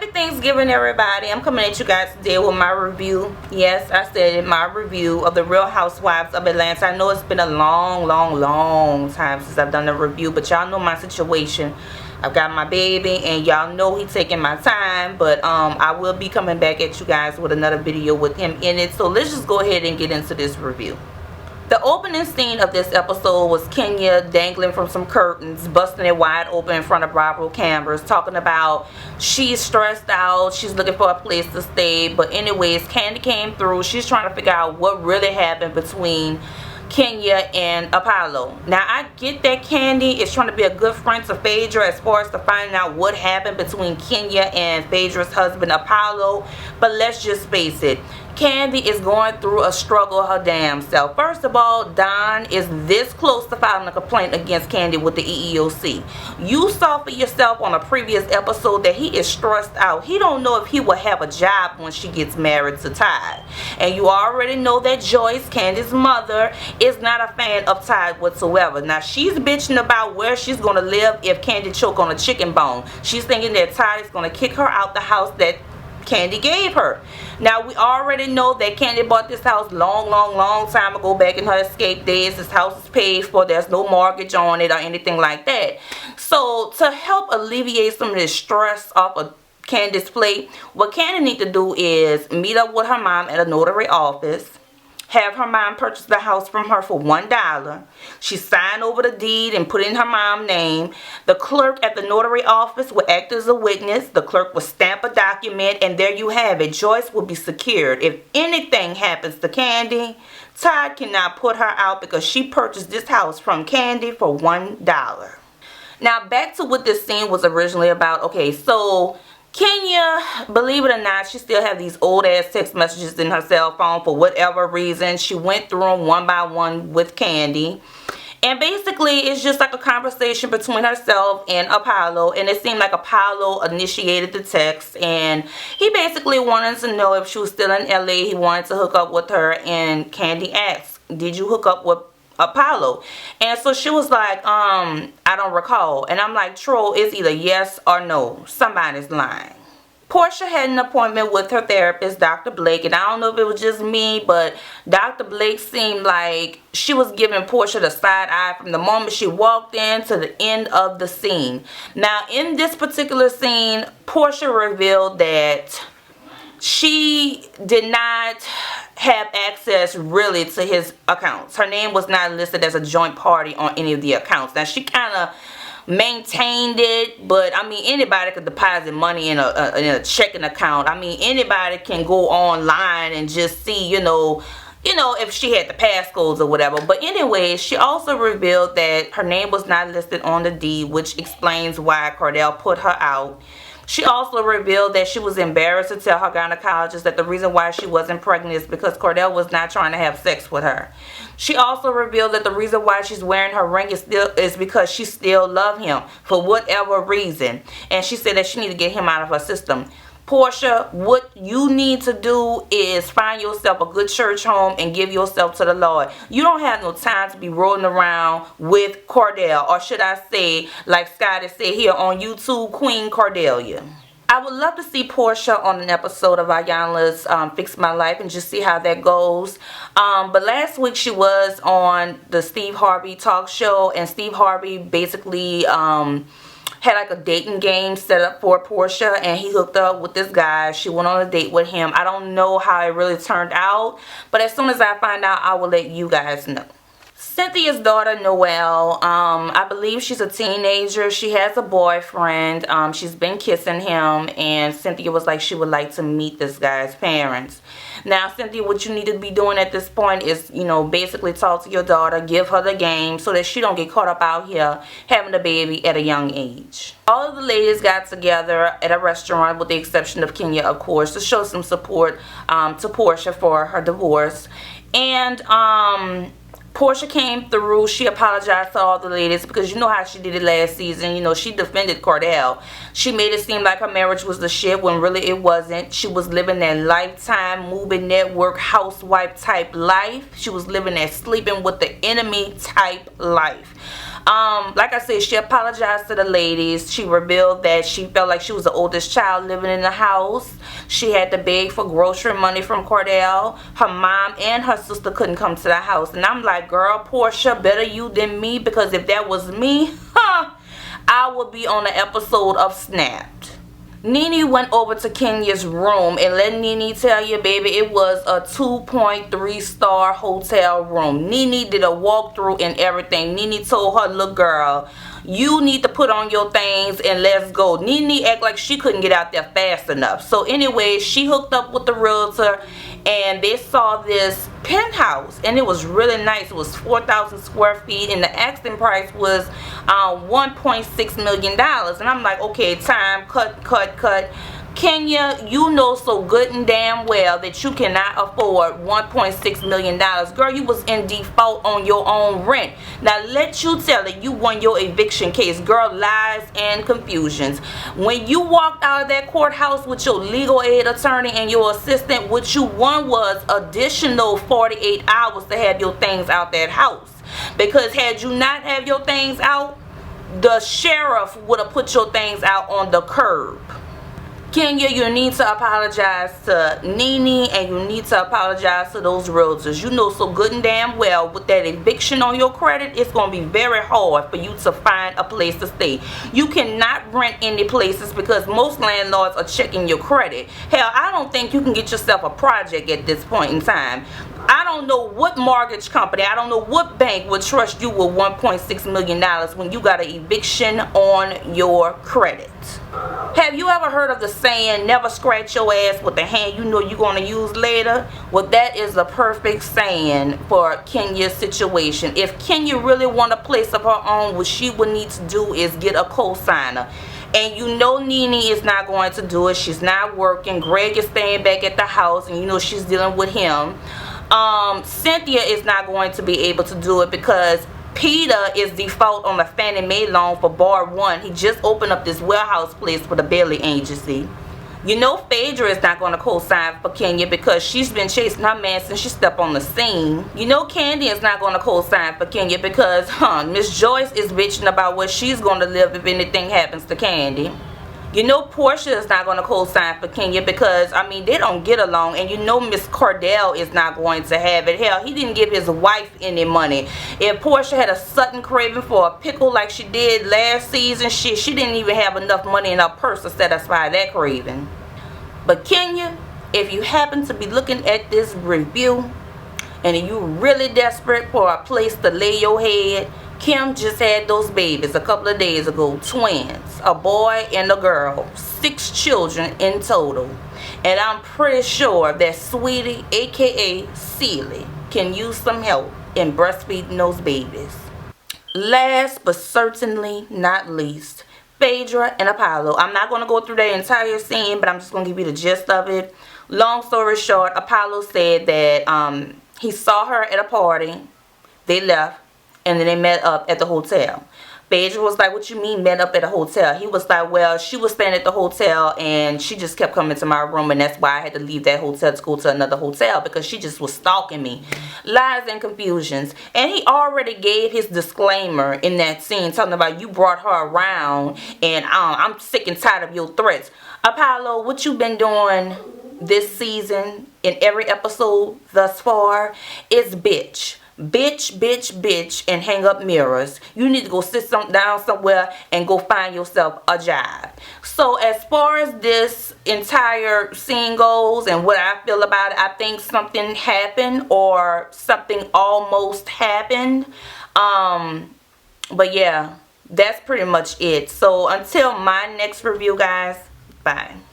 Happy Thanksgiving, everybody. I'm coming at you guys today with my review. Yes, I said it, my review of the Real Housewives of Atlanta. I know it's been a long time since I've done a review, but y'all know my situation. I've got my baby, and y'all know he's taking my time, but I will be coming back at you guys with another video with him in it. So let's just go ahead and get into this review. The opening scene of this episode was Kenya dangling from some curtains, busting it wide open in front of Bravo cameras, talking about she's stressed out, she's looking for a place to stay. But anyways, Kandi came through. She's trying to figure out what really happened between Kenya and Apollo. Now, I get that Kandi is trying to be a good friend to Phaedra as far as to finding out what happened between Kenya and Phaedra's husband Apollo, but let's just face it, Kandi is going through a struggle her damn self. First of all, Don is this close to filing a complaint against Kandi with the EEOC. You saw for yourself on a previous episode that he is stressed out. He don't know if he will have a job when she gets married to Todd. And you already know that Joyce, Candi's mother, is not a fan of Todd whatsoever. Now, she's bitching about where she's going to live if Kandi choke on a chicken bone. She's thinking that Todd is going to kick her out the house that Kandi gave her. Now, we already know that Kandi bought this house long time ago, back in her escape days. This house is paid for. There's no mortgage on it or anything like that. So to help alleviate some of this stress off of Candi's plate, what Kandi need to do is meet up with her mom at a notary office, have her mom purchase the house from her for $1. She signed over the deed and put in her mom's name. The clerk at the notary office will act as a witness. The clerk will stamp a document, and there you have it. Joyce will be secured. If anything happens to Kandi, Todd cannot put her out because she purchased this house from Kandi for $1. Now, back to what this scene was originally about. Okay, so Kenya, believe it or not, she still have these old ass text messages in her cell phone for whatever reason. She went through them one by one with Kandi. And basically, it's just like a conversation between herself and Apollo. And it seemed like Apollo initiated the text. And he basically wanted to know if she was still in LA. He wanted to hook up with her. And Kandi asked, did you hook up with Apollo? And so she was like, I don't recall. And I'm like, troll, it's either yes or no. Somebody's lying. Portia had an appointment with her therapist, Dr. Blake, and I don't know if it was just me, but Dr. Blake seemed like she was giving Portia the side eye from the moment she walked in to the end of the scene. Now, in this particular scene, Portia revealed that she did not have access really to his accounts. Her name was not listed as a joint party on any of the accounts. Now, she kind of maintained it, but I mean, anybody could deposit money in a checking account. I mean, anybody can go online and just see, you know, if she had the passcodes or whatever. But anyway, she also revealed that her name was not listed on the deed, which explains why Cordell put her out. She also revealed that she was embarrassed to tell her gynecologist that the reason why she wasn't pregnant is because Cordell was not trying to have sex with her. She also revealed that the reason why she's wearing her ring is because she still loves him for whatever reason. And she said that she needs to get him out of her system. Portia, what you need to do is find yourself a good church home and give yourself to the Lord. You don't have no time to be rolling around with Cordell, or should I say, like Scotty said here on YouTube, Queen Cordelia. I would love to see Portia on an episode of Ayanla's Fix My Life and just see how that goes. But last week she was on the Steve Harvey talk show, and Steve Harvey basically had like a dating game set up for Portia, and he hooked up with this guy. She went on a date with him. I don't know how it really turned out, but as soon as I find out, I will let you guys know. Cynthia's daughter, Noelle, I believe she's a teenager. She has a boyfriend. She's been kissing him, and Cynthia was like she would like to meet this guy's parents. Now, Cynthia, what you need to be doing at this point is, you know, basically talk to your daughter, give her the game so that she don't get caught up out here having a baby at a young age. All of the ladies got together at a restaurant, with the exception of Kenya, of course, to show some support to Portia for her divorce. And Portia came through. She apologized to all the ladies because you know how she did it last season. You know, she defended Cordell. She made it seem like her marriage was the shit when really it wasn't. She was living that Lifetime movie network housewife type life. She was living that sleeping with the enemy type life. Like I said, she apologized to the ladies. She revealed that she felt like she was the oldest child living in the house. She had to beg for grocery money from Cordell. Her mom and her sister couldn't come to the house. And I'm like, girl, Portia, better you than me, because if that was me, I would be on an episode of Snapped. Nene went over to Kenya's room, and let Nene tell you, baby, it was a 2.3-star hotel room. Nene did a walkthrough and everything. Nene told her, look, girl, you need to put on your things and let's go. Nene act like she couldn't get out there fast enough. So anyway, she hooked up with the realtor, and they saw this penthouse, and it was really nice. It was 4,000 square feet, and the asking price was $1.6 million. And I'm like, okay, time, cut. Kenya, you know so good and damn well that you cannot afford $1.6 million. Girl, you was in default on your own rent. Now, let you tell it, you won your eviction case. Girl, lies and confusions. When you walked out of that courthouse with your legal aid attorney and your assistant, what you won was additional 48 hours to have your things out that house. Because had you not have your things out, the sheriff would have put your things out on the curb. Kenya, you need to apologize to Nene, and you need to apologize to those realtors. You know so good and damn well with that eviction on your credit, it's going to be very hard for you to find a place to stay. You cannot rent any places because most landlords are checking your credit. Hell, I don't think you can get yourself a project at this point in time. I don't know what mortgage company, I don't know what bank would trust you with $1.6 million when you got an eviction on your credit. Have you ever heard of the saying, never scratch your ass with the hand you know you're going to use later? Well, that is the perfect saying for Kenya's situation. If Kenya really want a place of her own, what she would need to do is get a co-signer. And you know Nene is not going to do it. She's not working. Greg is staying back at the house, and you know she's dealing with him. Cynthia is not going to be able to do it because Peter is default on a Fannie Mae loan for Bar 1. He just opened up this warehouse place for the Bailey agency. You know Phaedra is not going to co-sign for Kenya because she's been chasing her man since she stepped on the scene. You know Candy is not going to co-sign for Kenya because Miss Joyce is bitching about where she's going to live if anything happens to Candy. You know Portia is not going to co-sign for Kenya because, I mean, they don't get along. And you know Miss Cordell is not going to have it. Hell, he didn't give his wife any money. If Portia had a sudden craving for a pickle like she did last season, she didn't even have enough money in her purse to satisfy that craving. But Kenya, if you happen to be looking at this review and you're really desperate for a place to lay your head, Kim just had those babies a couple of days ago, twins, a boy and a girl, 6 children in total. And I'm pretty sure that Sweetie, aka Sealy, can use some help in breastfeeding those babies. Last but certainly not least, Phaedra and Apollo. I'm not going to go through the entire scene, but I'm just going to give you the gist of it. Long story short, Apollo said that he saw her at a party. They left. And then they met up at the hotel. Phaedra was like, what you mean met up at a hotel? He was like, well, she was staying at the hotel and she just kept coming to my room, and that's why I had to leave that hotel to go to another hotel because she just was stalking me. Lies and confusions. And he already gave his disclaimer in that scene talking about you brought her around and I'm sick and tired of your threats. Apollo, what you been doing this season in every episode thus far is bitch. Bitch, and hang up mirrors. You need to go sit down somewhere and go find yourself a job. So as far as this entire scene goes and what I feel about it, I think something happened or something almost happened. But yeah, that's pretty much it. So until my next review, guys, bye.